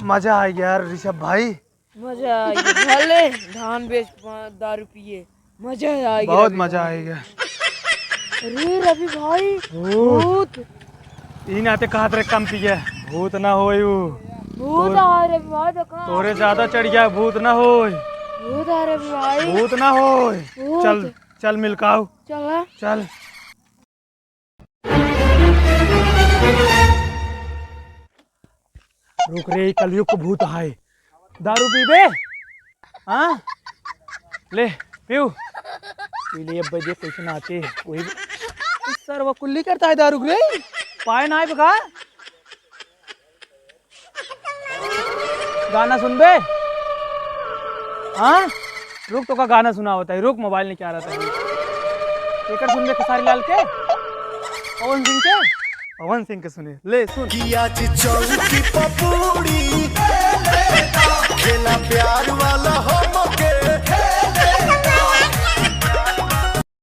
मजा आ गया यार ऋषभ भाई। मजा आ गया। भले धान बेच दारू पिए, मजा आ गया। बहुत मजा आएगा। अरे रवि भाई, भूत इन आते कहा तेरे कम पिए, भूत ना होए वो। भूत आ रहे भाई, देखो तोरे ज्यादा चढ़ गया, भूत ना होए। भूत आ रहे भाई, भूत ना होए। भूत। चल चल मिलकाओ, चला चल। रुक रे, कलयुग को भूत आए। दारू पी बे। हाँ ले पीऊ पी ले। अब बजे कैसे आते वही सर वो कुल्ली करता है दारू रे। पाए ना बका गाना सुन बे। हाँ रुक, तो का गाना सुना होता है। रुक, मोबाइल नहीं क्या रहा था। स्पीकर सुन बे, खेसारी लाल के, पवन सिंह के। पवन सिंह के सुने ले, सुन। की आज चौकी पपूड़ी